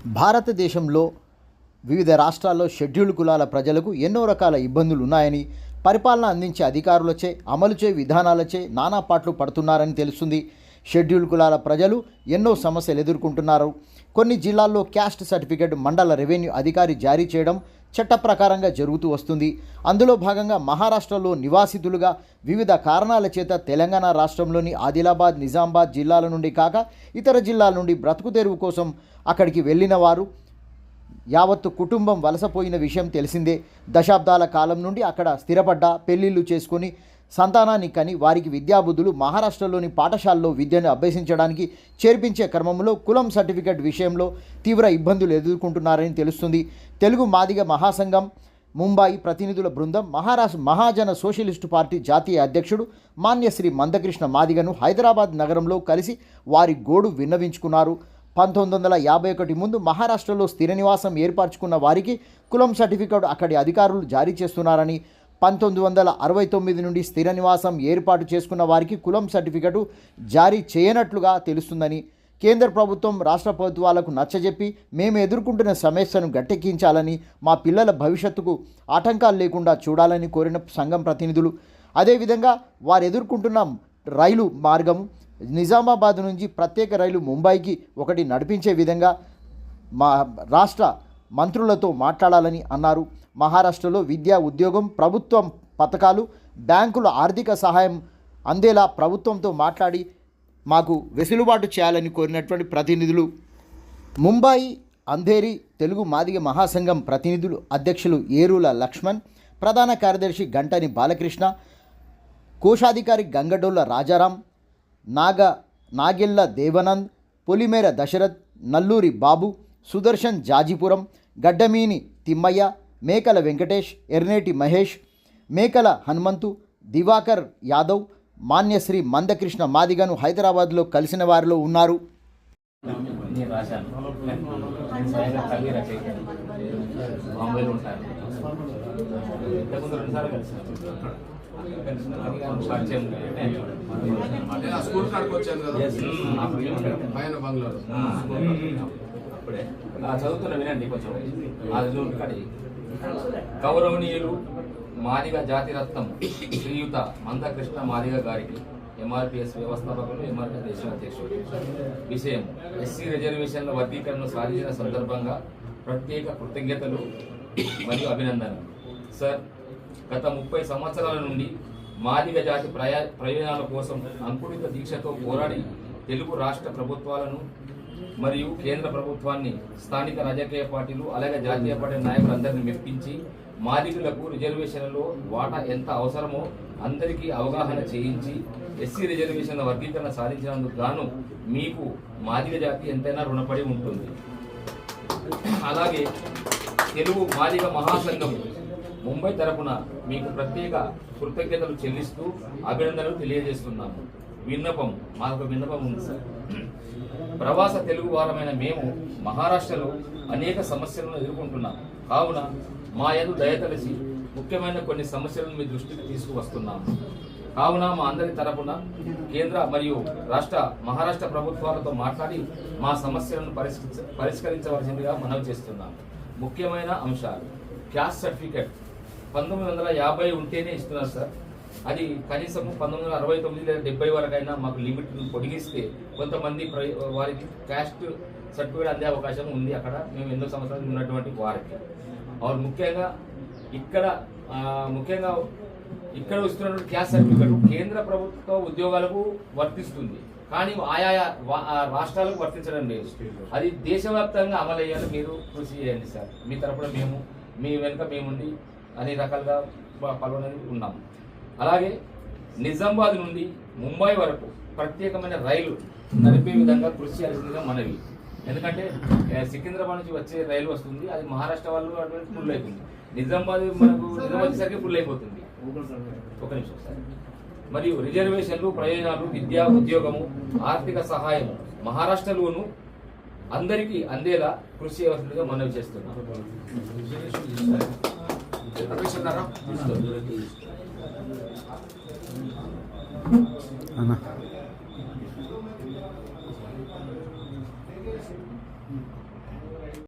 భారతదేశంలో వివిధ రాష్ట్రాల్లో షెడ్యూల్డ్ కులాల ప్రజలకు ఎన్నో రకాల ఇబ్బందులు ఉన్నాయని, పరిపాలన అందించే అధికారులచే అమలు చే విధానాలచే నానా పాట్లు పడుతున్నారని తెలుస్తుంది. షెడ్యూల్డ్ కులాల ప్రజలు ఎన్నో సమస్యలు ఎదుర్కొంటున్నారు. కొన్ని జిల్లాల్లో క్యాస్ట్ సర్టిఫికేట్ మండల రెవెన్యూ అధికారి జారీ చేయడం చట్ట ప్రకారంగా జరుగుతూ వస్తుంది. అందులో భాగంగా మహారాష్ట్రలో నివాసితులుగా వివిధ కారణాల చేత తెలంగాణ రాష్ట్రంలోని ఆదిలాబాద్, నిజామాబాద్ జిల్లాల నుండి కాక ఇతర జిల్లాల నుండి బ్రతుకు తెరువు కోసం అక్కడికి వెళ్ళిన వారు యావత్తు కుటుంబం వలసపోయిన విషయం తెలిసిందే. దశాబ్దాల కాలం నుండి అక్కడ స్థిరపడ్డ, పెళ్లిళ్ళు చేసుకొని సంతానాన్ని కని వారికి విద్యాబుద్ధులు మహారాష్ట్రలోని పాఠశాలలో విద్యను అభ్యసించడానికి చేర్పించే క్రమంలో కులం సర్టిఫికేట్ విషయంలో తీవ్ర ఇబ్బందులు ఎదుర్కొంటున్నారని తెలుస్తుంది. తెలుగు మాదిగ మహాసంఘం ముంబాయి ప్రతినిధుల బృందం మహాజన సోషలిస్టు పార్టీ జాతీయ అధ్యక్షుడు మాన్య శ్రీ మందకృష్ణ మాదిగను హైదరాబాద్ నగరంలో కలిసి వారి గోడు విన్నవించుకున్నారు. 1951 ముందు మహారాష్ట్రలో స్థిర నివాసం ఏర్పరచుకున్న వారికి కులం సర్టిఫికేట్ అక్కడి అధికారులు జారీ చేస్తున్నారని, 1969 నుండి స్థిర నివాసం ఏర్పాటు చేసుకున్న వారికి కులం సర్టిఫికేటు జారీ చేయనట్లుగా తెలుస్తుందని, కేంద్ర ప్రభుత్వం రాష్ట్ర ప్రభుత్వాలకు నచ్చజెప్పి మేము ఎదుర్కొంటున్న సమస్యను గట్టెక్కించాలని, మా పిల్లల భవిష్యత్తుకు ఆటంకాలు లేకుండా చూడాలని కోరిన సంఘం ప్రతినిధులు. అదేవిధంగా వారు ఎదుర్కొంటున్న రైలు మార్గం నిజామాబాద్ నుంచి ప్రత్యేక రైలు ముంబైకి ఒకటి నడిపించే విధంగా మా రాష్ట్ర మంత్రులతో మాట్లాడాలని అన్నారు. మహారాష్ట్రలో విద్యా, ఉద్యోగం, ప్రభుత్వం పథకాలు, బ్యాంకుల ఆర్థిక సహాయం అందేలా ప్రభుత్వంతో మాట్లాడి మాకు వెసులుబాటు చేయాలని కోరినటువంటి ప్రతినిధులు. ముంబాయి అంధేరి తెలుగు మాదిగ మహాసంఘం ప్రతినిధులు అధ్యక్షులు ఏరుల లక్ష్మణ్, ప్రధాన కార్యదర్శి గంటని బాలకృష్ణ, కోశాధికారి గంగడోళ్ల రాజారాం, నాగెళ్ల దేవనంద్, పొలిమేర దశరథ్, నల్లూరి బాబు, సుదర్శన్ జాజిపురం, గడ్డమీని తిమ్మయ్య, మేకల వెంకటేష్, ఎర్నేటి మహేష్, మేకల హనుమంతు, దివాకర్ యాదవ్, మాన్యశ్రీ మందకృష్ణ మాదిగను హైదరాబాద్లో కలిసిన వారిలో ఉన్నారు. స్కూల్ కాడికి వచ్చాను కదా పైన బంగ్లాలో అప్పుడే చదువుతున్న వినండి కొంచెం. అది గౌరవనీయులు మాదిగ జాతిరత్నం శ్రీయుత మందకృష్ణ మాదిగ గారికి ఎంఆర్పిఎస్ వ్యవస్థాపకులు, ఎంఆర్పిఎస్ దేశ అధ్యక్షుడు. విషయం: ఎస్సీ రిజర్వేషన్ల వర్గీకరణను సాధించిన సందర్భంగా ప్రత్యేక కృతజ్ఞతలు మరియు అభినందనలు. సార్, గత 30 సంవత్సరాల నుండి మాదిగ జాతి ప్రయోజనాల కోసం అంకురిత దీక్షతో పోరాడి తెలుగు రాష్ట్ర ప్రభుత్వాలను మరియు కేంద్ర ప్రభుత్వాన్ని, స్థానిక రాజకీయ పార్టీలు అలాగే జాతీయ పార్టీ నాయకులందరినీ మెప్పించి మాదిగులకు రిజర్వేషన్లలో వాటా ఎంత అవసరమో అందరికీ అవగాహన చేయించి ఎస్సీ రిజర్వేషన్ల వర్గీకరణ సాధించినందుకు గాను మీకు మాదిగ జాతి ఎంతైనా రుణపడి ఉంటుంది. అలాగే తెలుగు మాదిగ మహాసంఘం ముంబై తరపున మీకు ప్రత్యేక కృతజ్ఞతలు చెల్లిస్తూ అభినందనలు తెలియజేస్తున్నాము. విన్నపం: మాకు విన్నపం ఉంది సార్. ప్రవాస తెలుగు వారమైన మేము మహారాష్ట్రలో అనేక సమస్యలను ఎదుర్కొంటున్నాం. కావున మా యందు దయతలిసి ముఖ్యమైన కొన్ని సమస్యలను మీ దృష్టికి తీసుకువస్తున్నాము. కావున మా అందరి తరపున కేంద్ర మరియు మహారాష్ట్ర ప్రభుత్వాలతో మాట్లాడి మా సమస్యలను పరిష్కరించవలసిందిగా మనవి చేస్తున్నాము. ముఖ్యమైన అంశాలు: క్యాస్ట్ సర్టిఫికేట్ 1950 ఉంటేనే ఇస్తున్నారు సార్. అది కనీసం 1969 లేదా 70 వరకైనా మాకు లిమిట్ పొడిగిస్తే కొంతమంది వారికి క్యాస్ట్ సర్టిఫికేట్ అందే అవకాశం ఉంది. అక్కడ మేము ఎన్నో సంవత్సరాలు ఉన్నటువంటి వారికి ముఖ్యంగా ఇక్కడ ఇస్తున్నటువంటి క్యాస్ట్ సర్టిఫికేట్ కేంద్ర ప్రభుత్వ ఉద్యోగాలకు వర్తిస్తుంది, కానీ ఆయా రాష్ట్రాలకు వర్తించడం లేదు. అది దేశవ్యాప్తంగా అమలయ్యాలని మీరు కృషి చేయండి సార్. మీ తరపున మీ వెనుక మేముండి అన్ని రకాలుగా పాల్గొనేది ఉన్నాము. అలాగే నిజామాబాద్ నుండి ముంబై వరకు ప్రత్యేకమైన రైలు నడిపే విధంగా కృషి చేయాల్సిందిగా మనవి. ఎందుకంటే సికింద్రాబాద్ నుంచి వచ్చే రైలు వస్తుంది, అది మహారాష్ట్ర వాళ్ళు అటువంటి ఫుల్ అవుతుంది. నిజామాబాద్ వచ్చేసరికి ఫుల్ అయిపోతుంది. ఒక నిమిషం సార్. మరియు రిజర్వేషన్లు, ప్రయోజనాలు, విద్యా, ఉద్యోగము, ఆర్థిక సహాయం మహారాష్ట్రలోను అందరికీ అందేలా కృషి చేయవలసిందిగా మనవి చేస్తున్నాం. అన్నా